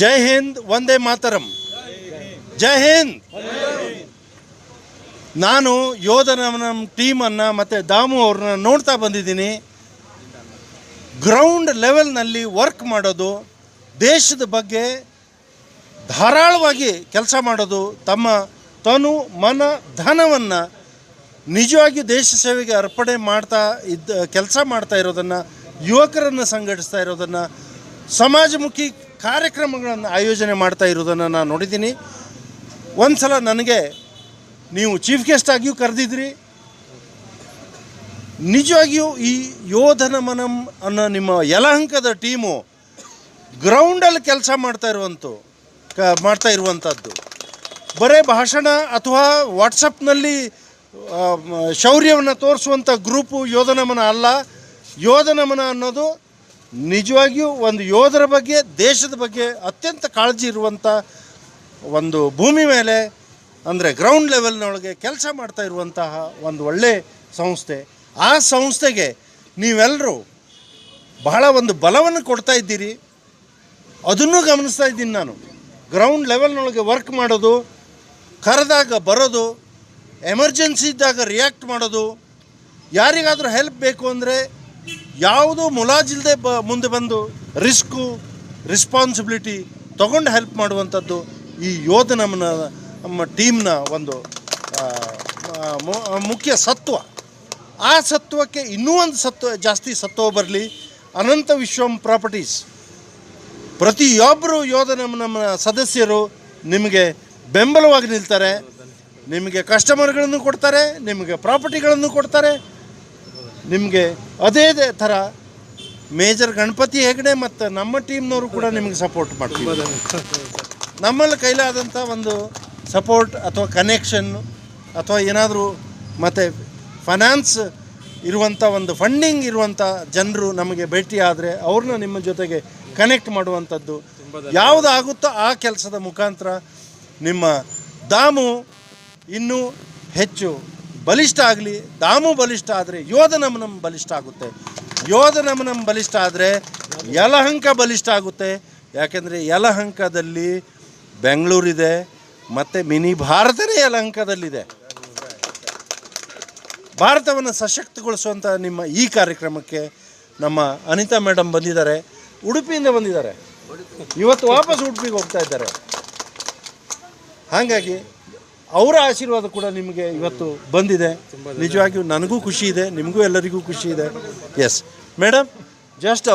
ಜೈ ಹಿಂದ್, ವಂದೇ ಮಾತರಂ. ಜೈ ಹಿಂದ್. ನಾನು ಯೋಧನ ಟೀಮನ್ನು ಮತ್ತು ದಾಮು ಅವ್ರನ್ನ ನೋಡ್ತಾ ಬಂದಿದ್ದೀನಿ. ಗ್ರೌಂಡ್ ಲೆವೆಲ್ನಲ್ಲಿ ವರ್ಕ್ ಮಾಡೋದು, ದೇಶದ ಬಗ್ಗೆ ಧಾರಾಳವಾಗಿ ಕೆಲಸ ಮಾಡೋದು, ತಮ್ಮ ತನು ಮನ ಧನವನ್ನು ನಿಜವಾಗಿ ದೇಶ ಸೇವೆಗೆ ಅರ್ಪಣೆ ಮಾಡ್ತಾ ಕೆಲಸ ಮಾಡ್ತಾ ಇರೋದನ್ನು, ಯುವಕರನ್ನು ಸಂಘಟಿಸ್ತಾ ಇರೋದನ್ನು, ಸಮಾಜಮುಖಿ ಕಾರ್ಯಕ್ರಮಗಳನ್ನು ಆಯೋಜನೆ ಮಾಡ್ತಾ ಇರೋದನ್ನು ನಾನು ನೋಡಿದ್ದೀನಿ. ಒಂದು ಸಲ ನನಗೆ ನೀವು ಚೀಫ್ ಗೆಸ್ಟ್ ಆಗಿಯೂ ಕರೆದಿದ್ರಿ. ನಿಜವಾಗಿಯೂ ಈ ಯೋಧನ ಮನಂ ಅನ್ನೋ ನಿಮ್ಮ ಯಲಹಂಕದ ಟೀಮು ಗ್ರೌಂಡಲ್ಲಿ ಕೆಲಸ ಮಾಡ್ತಾ ಇರುವಂಥದ್ದು ಬರೀ ಭಾಷಣ ಅಥವಾ ವಾಟ್ಸಪ್ನಲ್ಲಿ ಶೌರ್ಯವನ್ನು ತೋರಿಸುವಂಥ ಗ್ರೂಪು ಯೋಧನಮನ ಅಲ್ಲ. ಯೋಧನಮನ ಅನ್ನೋದು ನಿಜವಾಗಿಯೂ ಒಂದು ಯೋಧರ ಬಗ್ಗೆ, ದೇಶದ ಬಗ್ಗೆ ಅತ್ಯಂತ ಕಾಳಜಿ ಇರುವಂಥ ಒಂದು ಭೂಮಿ ಮೇಲೆ, ಅಂದರೆ ಗ್ರೌಂಡ್ ಲೆವೆಲ್ನೊಳಗೆ ಕೆಲಸ ಮಾಡ್ತಾ ಇರುವಂತಹ ಒಂದು ಒಳ್ಳೆಯ ಸಂಸ್ಥೆ. ಆ ಸಂಸ್ಥೆಗೆ ನೀವೆಲ್ಲರೂ ಬಹಳ ಒಂದು ಬಲವನ್ನು ಕೊಡ್ತಾ ಇದ್ದೀರಿ. ಅದನ್ನು ಗಮನಿಸ್ತಾ ಇದ್ದೀನಿ ನಾನು. ಗ್ರೌಂಡ್ ಲೆವೆಲ್ನೊಳಗೆ ವರ್ಕ್ ಮಾಡೋದು, ಕರೆದಾಗ ಬರೋದು, ಎಮರ್ಜೆನ್ಸಿ ಇದ್ದಾಗ ರಿಯಾಕ್ಟ್ ಮಾಡೋದು, ಯಾರಿಗಾದರೂ ಹೆಲ್ಪ್ ಬೇಕು ಅಂದರೆ ಯಾವುದೂ ಮುಲಾಜಿಲ್ಲದೆ ಮುಂದೆ ಬಂದು ರೆಸ್ಪಾನ್ಸಿಬಿಲಿಟಿ ತೊಗೊಂಡು ಹೆಲ್ಪ್ ಮಾಡುವಂಥದ್ದು ಈ ನಮ್ಮ ಟೀಮ್ನ ಒಂದು ಮುಖ್ಯ ಸತ್ವ. ಆ ಸತ್ವಕ್ಕೆ ಇನ್ನೂ ಒಂದು ಜಾಸ್ತಿ ಸತ್ವ ಬರಲಿ. ಅನಂತ ವಿಶ್ವಂ ಪ್ರಾಪರ್ಟೀಸ್ ಪ್ರತಿಯೊಬ್ಬರು ನಮ್ಮ ಸದಸ್ಯರು ನಿಮಗೆ ಬೆಂಬಲವಾಗಿ ನಿಲ್ತಾರೆ. ನಿಮಗೆ ಕಸ್ಟಮರ್ಗಳನ್ನು ಕೊಡ್ತಾರೆ, ನಿಮಗೆ ಪ್ರಾಪರ್ಟಿಗಳನ್ನು ಕೊಡ್ತಾರೆ. ನಿಮಗೆ ಅದೇ ಥರ ಮೇಜರ್ ಗಣಪತಿ ಹೆಗಡೆ ಮತ್ತು ನಮ್ಮ ಟೀಮ್ನವರು ಕೂಡ ನಿಮಗೆ ಸಪೋರ್ಟ್ ಮಾಡ್ತೀವಿ. ನಮ್ಮಲ್ಲಿ ಕೈಲಾದಂಥ ಒಂದು ಸಪೋರ್ಟ್ ಅಥವಾ ಕನೆಕ್ಷನ್ ಅಥವಾ ಏನಾದರೂ ಮತ್ತು ಫೈನಾನ್ಸ್ ಇರುವಂಥ ಒಂದು ಫಂಡಿಂಗ್ ಇರುವಂಥ ಜನರು ನಮಗೆ ಭೇಟಿ ಆದರೆ ಅವ್ರನ್ನ ನಿಮ್ಮ ಜೊತೆಗೆ ಕನೆಕ್ಟ್ ಮಾಡುವಂಥದ್ದು ಯಾವುದಾಗುತ್ತೋ ಆ ಕೆಲಸದ ಮುಖಾಂತರ ನಿಮ್ಮ ದಾಮು ಇನ್ನೂ ಹೆಚ್ಚು ಬಲಿಷ್ಠ ಆಗಲಿ. ದಾಮು ಬಲಿಷ್ಠ ಆದರೆ ಯೋಧನಮನಂ ಬಲಿಷ್ಠ ಆಗುತ್ತೆ. ಯೋಧನಮನಂ ಬಲಿಷ್ಠ ಆದರೆ ಯಲಹಂಕ ಬಲಿಷ್ಠ ಆಗುತ್ತೆ. ಯಾಕೆಂದರೆ ಯಲಹಂಕದಲ್ಲಿ ಬೆಂಗಳೂರಿದೆ ಮತ್ತು ಮಿನಿ ಭಾರತನೇ ಯಲಹಂಕದಲ್ಲಿದೆ. ಭಾರತವನ್ನು ಸಶಕ್ತಗೊಳಿಸುವಂಥ ನಿಮ್ಮ ಈ ಕಾರ್ಯಕ್ರಮಕ್ಕೆ ನಮ್ಮ ಅನಿತಾ ಮೇಡಮ್ ಬಂದಿದ್ದಾರೆ, ಉಡುಪಿಯಿಂದ ಬಂದಿದ್ದಾರೆ. ಇವತ್ತು ವಾಪಸ್ ಉಡುಪಿಗೆ ಹೋಗ್ತಾ ಇದ್ದಾರೆ. ಹಾಗಾಗಿ ಅವರ ಆಶೀರ್ವಾದ ಕೂಡ ನಿಮಗೆ ಇವತ್ತು ಬಂದಿದೆ. ನಿಜವಾಗಿಯೂ ನನಗೂ ಖುಷಿ ಇದೆ, ನಿಮಗೂ ಎಲ್ಲರಿಗೂ ಖುಷಿ ಇದೆ. Yes madam, just